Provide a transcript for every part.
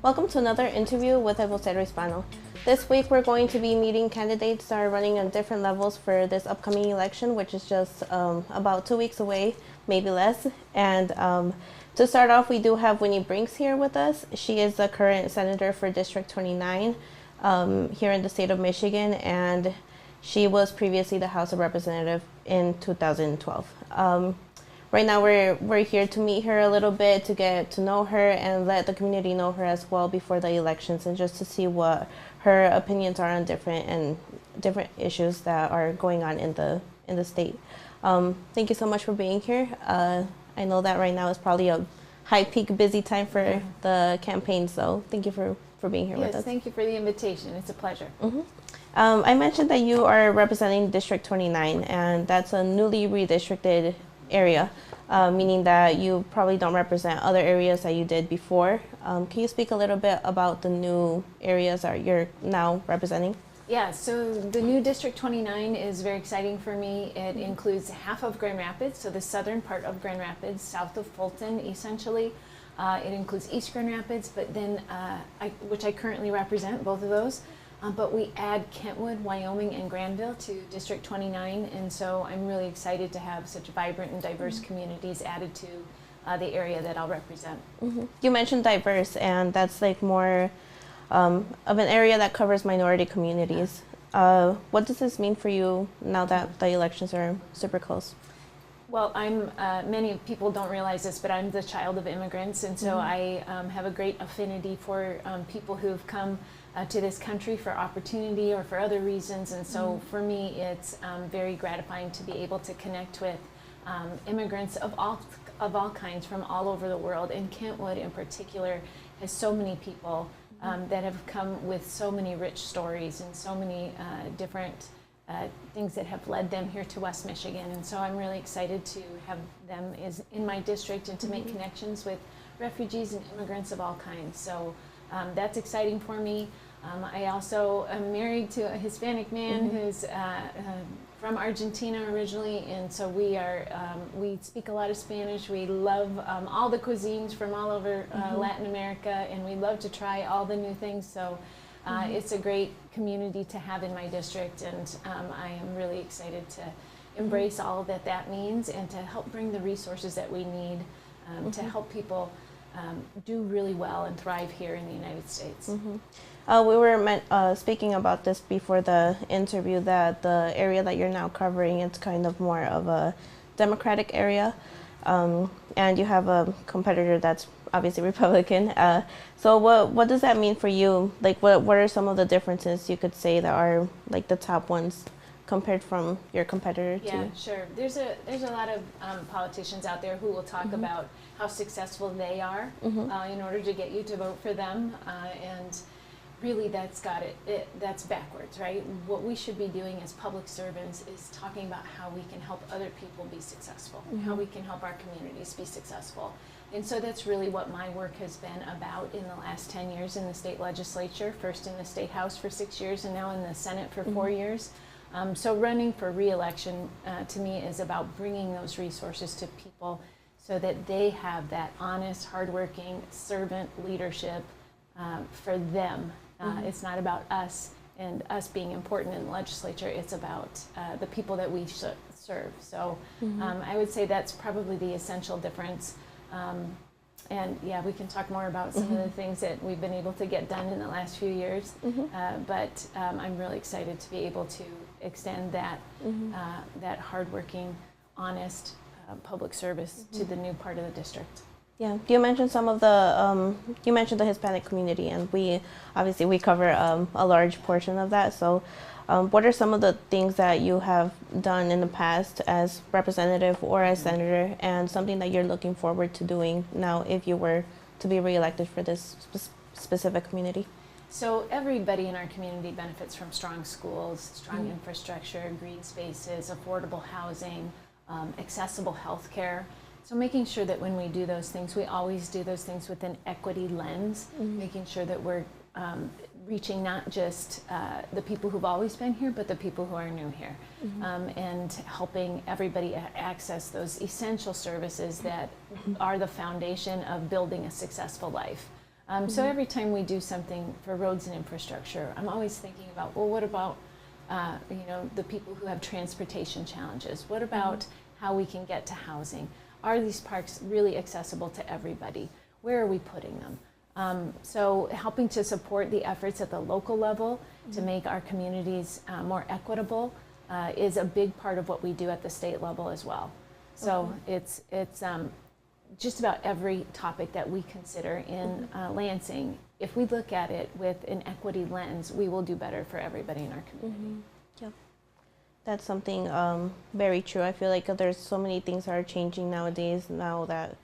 Welcome to another interview with Vocero Hispano. This week we're going to be meeting candidates that are running on different levels for this upcoming election, which is just about 2 weeks away, maybe less. And to start off, we do have Winnie Brinks here with us. She is the current senator for District 29 here in the state of Michigan, and she was previously the House of Representatives in 2012. Right now we're here to meet her a little bit, to get to know her and let the community know her as well before the elections, and just to see what her opinions are on different issues that are going on in the state. Thank you so much for being here. I know that right now is probably a high peak busy time for the campaign, so thank you for being here with us. Yes, thank you for the invitation. It's a pleasure. I mentioned that you are representing District 29, and that's a newly redistricted area, meaning that you probably don't represent other areas that you did before. Can you speak a little bit about the new areas that you're now representing? Yeah, so the new District 29 is very exciting for me. It includes half of Grand Rapids, so the southern part of Grand Rapids, south of Fulton, essentially. It includes East Grand Rapids, but then, which I currently represent, both of those. But we add Kentwood, Wyoming, and Granville to District 29, and so I'm really excited to have such vibrant and diverse communities added to the area that I'll represent. You mentioned diverse, and that's like more of an area that covers minority communities. What does this mean for you now that the elections are super close? Well, many people don't realize this, but I'm the child of immigrants, and so I have a great affinity for people who've come to this country for opportunity or for other reasons, and so for me it's very gratifying to be able to connect with immigrants of all kinds from all over the world, and Kentwood in particular has so many people that have come with so many rich stories and so many different things that have led them here to West Michigan, and so I'm really excited to have them in my district and to make connections with refugees and immigrants of all kinds. So that's exciting for me. I also am married to a Hispanic man who's from Argentina originally, and so we speak a lot of Spanish. We love all the cuisines from all over Latin America, and we love to try all the new things. So it's a great community to have in my district, and I am really excited to embrace all that means and to help bring the resources that we need to help people do really well and thrive here in the United States. We were speaking about this before the interview, that the area that you're now covering, it's kind of more of a Democratic area, and you have a competitor that's obviously Republican. So what does that mean for you? Like, what are some of the differences you could say that are like the top ones compared from your competitor? Yeah, sure. There's a lot of politicians out there who will talk about how successful they are in order to get you to vote for them, and really that's backwards, right? What we should be doing as public servants is talking about how we can help other people be successful, how we can help our communities be successful. And so that's really what my work has been about in the last 10 years in the state legislature, first in the state house for 6 years and now in the Senate for 4 years. So running for re-election to me is about bringing those resources to people so that they have that honest, hardworking servant leadership for them. It's not about us and us being important in the legislature. It's about the people that we serve. So I would say that's probably the essential difference. And yeah, we can talk more about some of the things that we've been able to get done in the last few years. But I'm really excited to be able to extend that that hardworking, honest public service to the new part of the district. Yeah, you mentioned some of the you mentioned the Hispanic community, and we cover a large portion of that. So, what are some of the things that you have done in the past as representative or as senator, and something that you're looking forward to doing now if you were to be reelected for this specific community? So everybody in our community benefits from strong schools, strong infrastructure, green spaces, affordable housing, accessible health care. So making sure that when we do those things, we always do those things with an equity lens, making sure that we're reaching not just the people who've always been here, but the people who are new here, and helping everybody access those essential services that are the foundation of building a successful life. So every time we do something for roads and infrastructure, I'm always thinking about, well, what about the people who have transportation challenges? What about how we can get to housing? Are these parks really accessible to everybody? Where are we putting them? So helping to support the efforts at the local level to make our communities more equitable is a big part of what we do at the state level as well. So it's just about every topic that we consider in Lansing. If we look at it with an equity lens, we will do better for everybody in our community. Yep. That's something very true. I feel like there's so many things that are changing nowadays now that,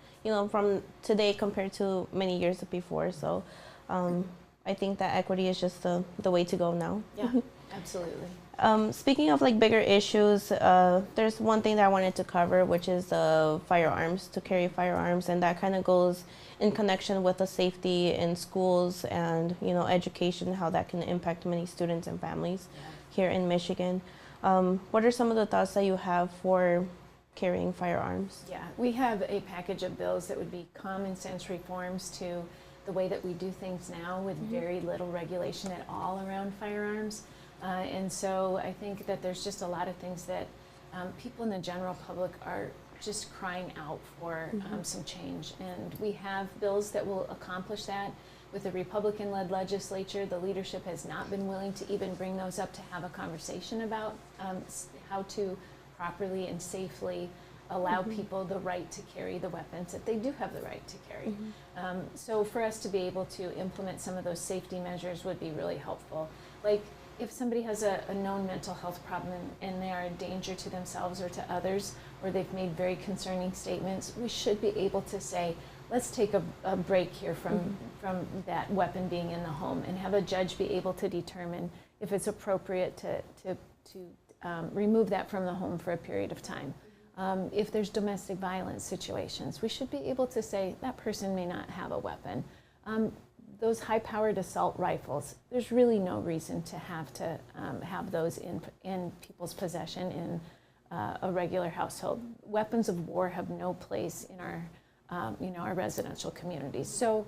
from today compared to many years before. So I think that equity is just the way to go now. Yeah, absolutely. Speaking of like bigger issues, there's one thing that I wanted to cover, which is firearms, to carry firearms, and that kind of goes in connection with the safety in schools and education, how that can impact many students and families here in Michigan. What are some of the thoughts that you have for carrying firearms? Yeah, we have a package of bills that would be common sense reforms to the way that we do things now, with very little regulation at all around firearms. And so I think that there's just a lot of things that people in the general public are just crying out for some change. And we have bills that will accomplish that. With the Republican-led legislature, the leadership has not been willing to even bring those up to have a conversation about how to properly and safely allow people the right to carry the weapons that they do have the right to carry. So for us to be able to implement some of those safety measures would be really helpful. Like, if somebody has a known mental health problem and they are a danger to themselves or to others, or they've made very concerning statements, we should be able to say, let's take a break here from that weapon being in the home, and have a judge be able to determine if it's appropriate to remove that from the home for a period of time. If there's domestic violence situations, we should be able to say that person may not have a weapon. Those high-powered assault rifles, there's really no reason to have those in people's possession in a regular household. Weapons of war have no place in our residential communities. So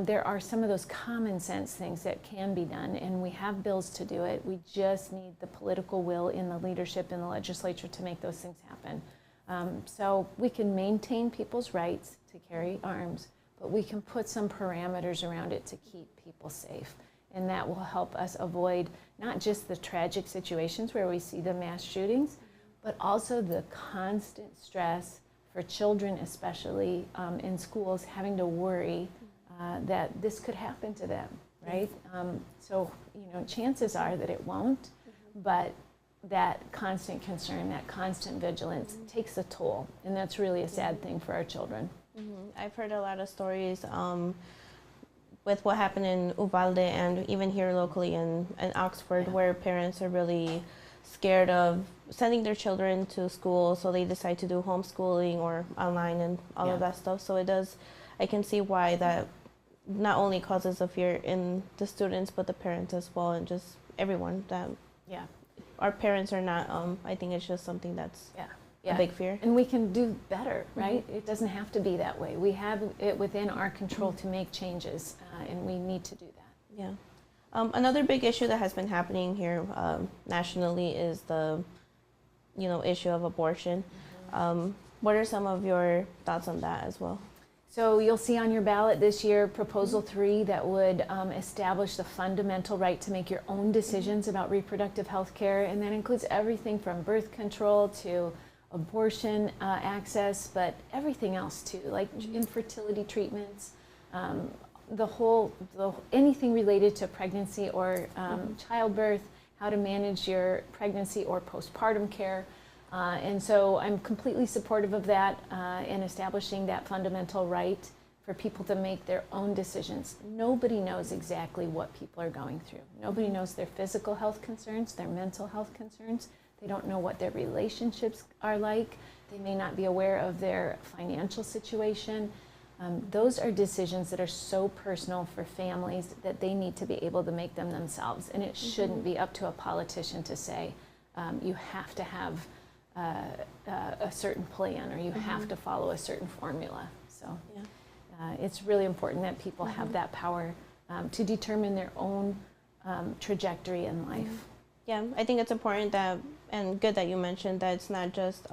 there are some of those common sense things that can be done, and we have bills to do it. We just need the political will in the leadership in the legislature to make those things happen. So we can maintain people's rights to carry arms, but we can put some parameters around it to keep people safe. And that will help us avoid not just the tragic situations where we see the mass shootings, but also the constant stress for children, especially in schools, having to worry that this could happen to them, right? So, chances are that it won't, but that constant concern, that constant vigilance takes a toll, and that's really a sad thing for our children. I've heard a lot of stories with what happened in Uvalde and even here locally in Oxford, where parents are really scared of sending their children to school, so they decide to do homeschooling or online and all of that stuff. So I can see why that not only causes a fear in the students, but the parents as well, and just everyone. That our parents are not, I think it's just something that's a big fear. And we can do better, right? It doesn't have to be that way. We have it within our control to make changes, and we need to do that. Yeah. Another big issue that has been happening here nationally is the, issue of abortion. What are some of your thoughts on that as well? So you'll see on your ballot this year Proposal 3 that would establish the fundamental right to make your own decisions about reproductive health care, and that includes everything from birth control to abortion access, but everything else too, like infertility treatments, anything related to pregnancy or childbirth, how to manage your pregnancy or postpartum care. And so I'm completely supportive of that in establishing that fundamental right for people to make their own decisions. Nobody knows exactly what people are going through. Nobody knows their physical health concerns, their mental health concerns. They don't know what their relationships are like. They may not be aware of their financial situation. Those are decisions that are so personal for families that they need to be able to make them themselves. And it shouldn't be up to a politician to say, you have to have a certain plan or you have to follow a certain formula. So it's really important that people have that power to determine their own trajectory in life. Yeah, I think it's important that, and good that you mentioned that it's not just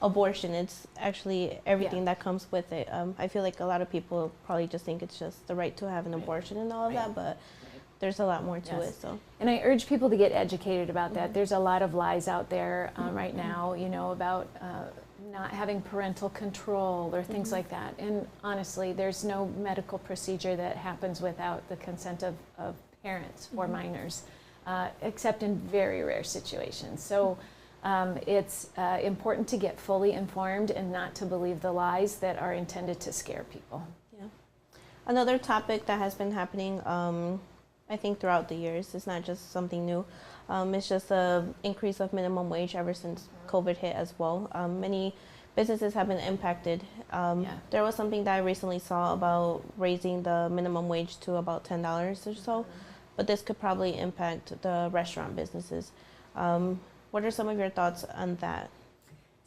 abortion, it's actually everything that comes with it. I feel like a lot of people probably just think it's just the right to have an abortion and all of that, but there's a lot more to it. So, and I urge people to get educated about that. There's a lot of lies out there right now, you know, about not having parental control or things like that. And honestly, there's no medical procedure that happens without the consent of parents for minors, except in very rare situations. So it's important to get fully informed and not to believe the lies that are intended to scare people. Yeah. Another topic that has been happening, I think throughout the years, it's not just something new. It's just the increase of minimum wage ever since COVID hit as well. Many businesses have been impacted. There was something that I recently saw about raising the minimum wage to about $10 or so, but this could probably impact the restaurant businesses. What are some of your thoughts on that?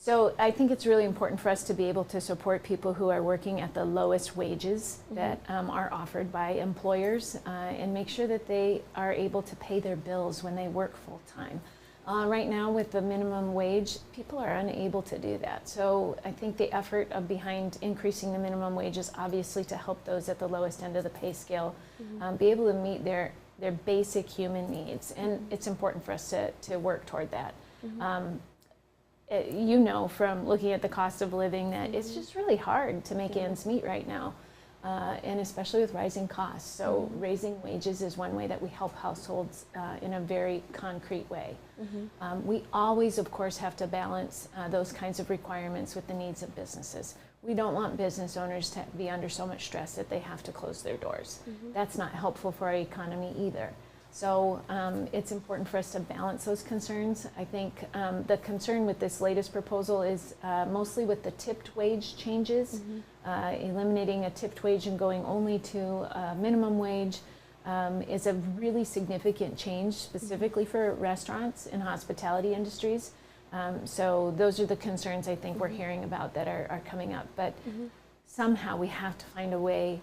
So I think it's really important for us to be able to support people who are working at the lowest wages that are offered by employers and make sure that they are able to pay their bills when they work full time. Right now with the minimum wage, people are unable to do that. So I think the effort behind increasing the minimum wage is obviously to help those at the lowest end of the pay scale be able to meet their basic human needs. And it's important for us to work toward that. You know from looking at the cost of living that it's just really hard to make ends meet right now, and especially with rising costs. So raising wages is one way that we help households in a very concrete way. We always, of course, have to balance those kinds of requirements with the needs of businesses. We don't want business owners to be under so much stress that they have to close their doors. That's not helpful for our economy either. So it's important for us to balance those concerns. I think the concern with this latest proposal is mostly with the tipped wage changes, eliminating a tipped wage and going only to a minimum wage is a really significant change specifically for restaurants and hospitality industries. So those are the concerns I think we're hearing about that are coming up. But somehow we have to find a way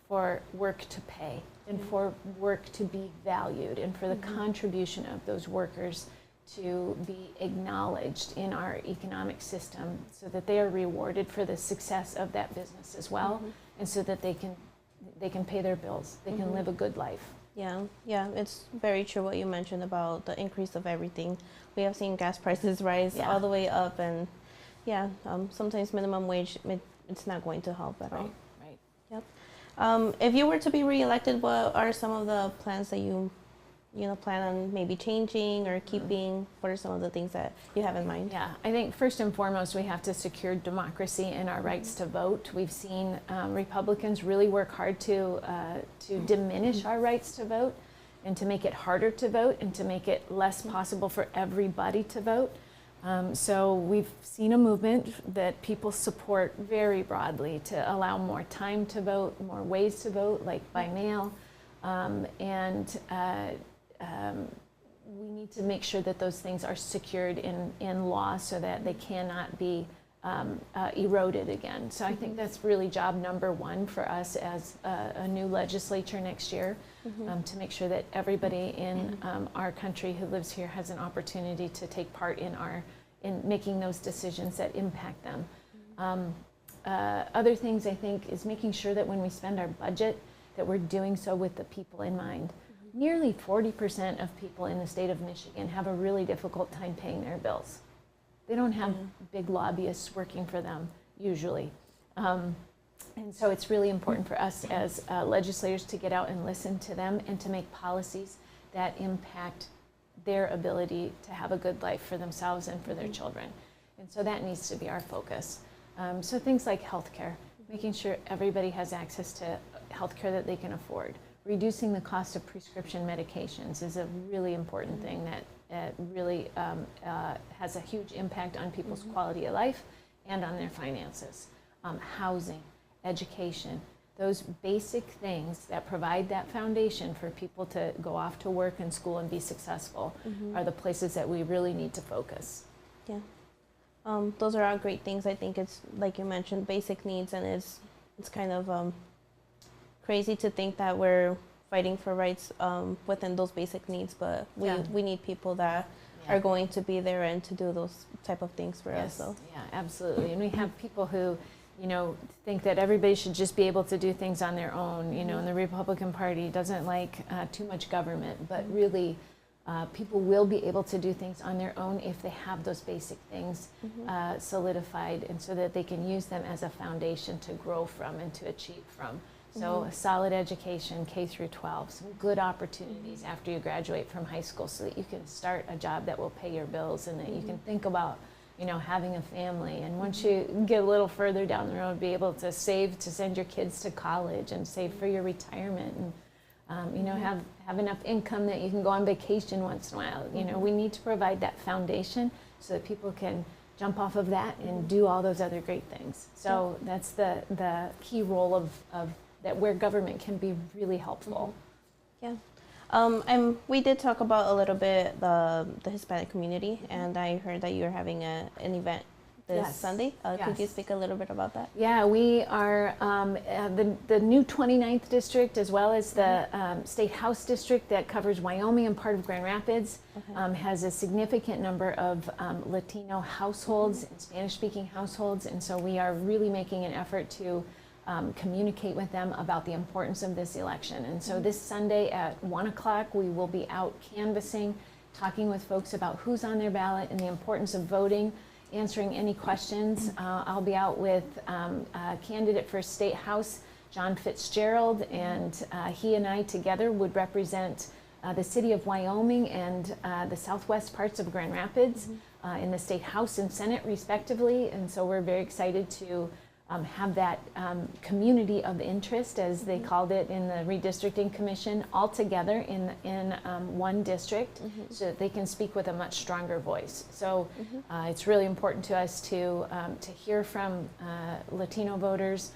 for work to pay and for work to be valued and for the contribution of those workers to be acknowledged in our economic system so that they are rewarded for the success of that business as well and so that they can pay their bills, they can live a good life. Yeah, it's very true what you mentioned about the increase of everything. We have seen gas prices rise all the way up, and sometimes minimum wage, it's not going to help at all. Right. Yep. If you were to be reelected, what are some of the plans that you plan on maybe changing or keeping? What are some of the things that you have in mind? Yeah, I think first and foremost, we have to secure democracy and our rights to vote. We've seen Republicans really work hard to diminish our rights to vote and to make it harder to vote and to make it less possible for everybody to vote. So we've seen a movement that people support very broadly to allow more time to vote, more ways to vote, like by mail, we need to make sure that those things are secured in law so that they cannot be eroded again. So I think that's really job number one for us as a new legislature next year, to make sure that everybody in our country who lives here has an opportunity to take part in making those decisions that impact them. Other things I think is making sure that when we spend our budget that we're doing so with the people in mind. Nearly 40% of people in the state of Michigan have a really difficult time paying their bills. They don't have big lobbyists working for them usually. And so it's really important for us as legislators to get out and listen to them and to make policies that impact their ability to have a good life for themselves and for their children. And so that needs to be our focus. So things like healthcare, making sure everybody has access to healthcare that they can afford. Reducing the cost of prescription medications is a really important thing that really has a huge impact on people's quality of life and on their finances. Housing, education, those basic things that provide that foundation for people to go off to work and school and be successful are the places that we really need to focus. Yeah. Those are all great things. I think it's, like you mentioned, basic needs, and it's kind of crazy to think that we're fighting for rights within those basic needs, but we need people that are going to be there and to do those type of things for us. So. Yeah, absolutely. And we have people who, you know, think that everybody should just be able to do things on their own, you know, and the Republican Party doesn't like too much government, but really people will be able to do things on their own if they have those basic things solidified, and so that they can use them as a foundation to grow from and to achieve from. So a solid education, K through 12, some good opportunities after you graduate from high school so that you can start a job that will pay your bills and that you can think about, you know, having a family. And once you get a little further down the road, be able to save to send your kids to college and save for your retirement, and you know, have enough income that you can go on vacation once in a while. You know, we need to provide that foundation so that people can jump off of that and do all those other great things. So that's the key role of that, where government can be really helpful. Yeah. And we did talk about a little bit the Hispanic community, and I heard that you're having an event this Sunday. Could you speak a little bit about that? Yeah, we are the new 29th district, as well as the State House district that covers Wyoming and part of Grand Rapids, has a significant number of Latino households and Spanish-speaking households, and so we are really making an effort to communicate with them about the importance of this election. And so this Sunday at 1 o'clock, we will be out canvassing, talking with folks about who's on their ballot and the importance of voting, answering any questions. I'll be out with a candidate for State House, John Fitzgerald, and he and I together would represent the city of Wyoming and the southwest parts of Grand Rapids in the State House and Senate, respectively. And so we're very excited to have that community of interest, as they called it in the redistricting commission, all together in one district, so that they can speak with a much stronger voice. So it's really important to us to hear from Latino voters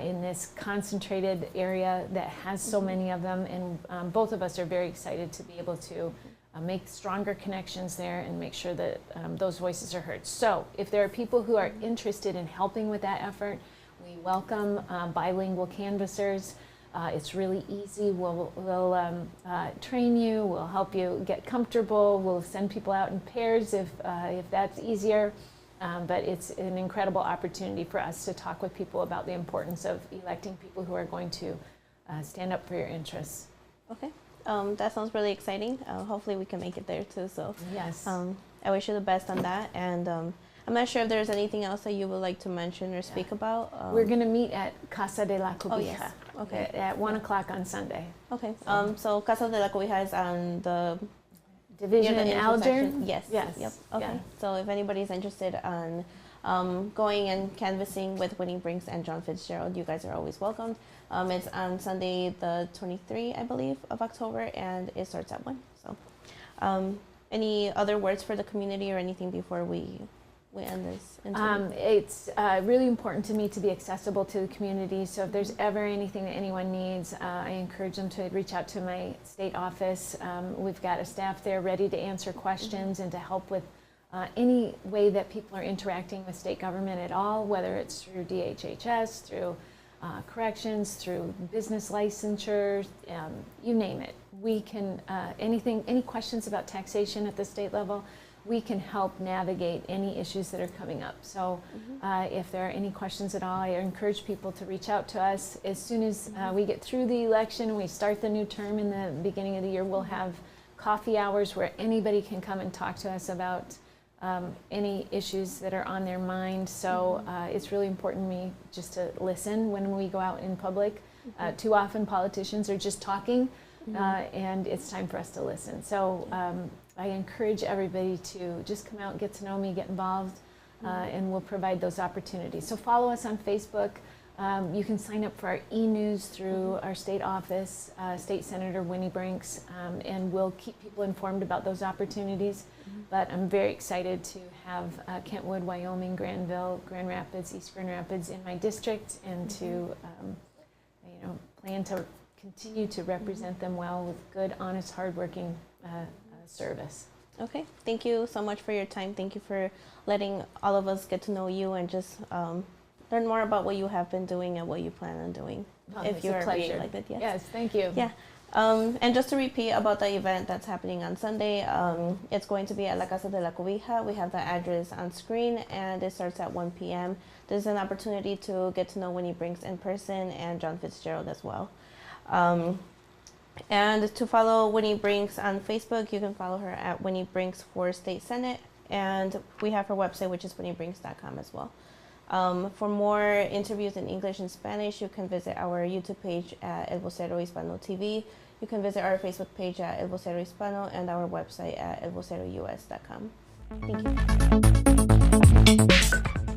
in this concentrated area that has so many of them, and both of us are very excited to be able to make stronger connections there and make sure that those voices are heard. So if there are people who are interested in helping with that effort, we welcome bilingual canvassers. It's really easy. We'll train you, we'll help you get comfortable, we'll send people out in pairs if that's easier. But it's an incredible opportunity for us to talk with people about the importance of electing people who are going to stand up for your interests. Okay. That sounds really exciting. Hopefully we can make it there too. So yes, I wish you the best on that. And I'm not sure if there's anything else that you would like to mention or speak about. We're going to meet at Casa de la Cobija. Oh, yes. Okay. At 1 o'clock on Sunday. Okay. So Casa de la Cobija is on the Division in Aldern. Yes. Yes. Yep. Okay. Yeah. So if anybody's interested on going and canvassing with Winnie Brinks and John Fitzgerald, you guys are always welcome. It's on Sunday, the 23rd, I believe, of October, and it starts at 1. So, any other words for the community or anything before we end this interview? It's really important to me to be accessible to the community. So if there's ever anything that anyone needs, I encourage them to reach out to my state office. We've got a staff there ready to answer questions and to help with any way that people are interacting with state government at all, whether it's through DHHS, through corrections, through business licensure, you name it. We can, any questions about taxation at the state level, we can help navigate any issues that are coming up. So if there are any questions at all, I encourage people to reach out to us. As soon as we get through the election, we start the new term in the beginning of the year, we'll have coffee hours where anybody can come and talk to us about any issues that are on their mind. So it's really important to me just to listen when we go out in public. Too often politicians are just talking, and it's time for us to listen. So I encourage everybody to just come out, get to know me, get involved, and we'll provide those opportunities. So follow us on Facebook. You can sign up for our e-news through our state office, State Senator Winnie Brinks, and we'll keep people informed about those opportunities. But I'm very excited to have Kentwood, Wyoming, Granville, Grand Rapids, East Grand Rapids in my district, and to plan to continue to represent them well with good, honest, hardworking service. Okay, thank you so much for your time. Thank you for letting all of us get to know you and just learn more about what you have been doing and what you plan on doing. If you are reelected, yes. Yes, thank you. Yeah. And just to repeat about the event that's happening on Sunday, it's going to be at La Casa de la Cobija. We have the address on screen, and it starts at 1 p.m. There's an opportunity to get to know Winnie Brinks in person and John Fitzgerald as well. And to follow Winnie Brinks on Facebook, you can follow her at Winnie Brinks for State Senate. And we have her website, which is winniebrinks.com as well. For more interviews in English and Spanish, you can visit our YouTube page at El Vocero Hispano TV. You can visit our Facebook page at El Vocero Hispano and our website at elvocerous.com. Thank you.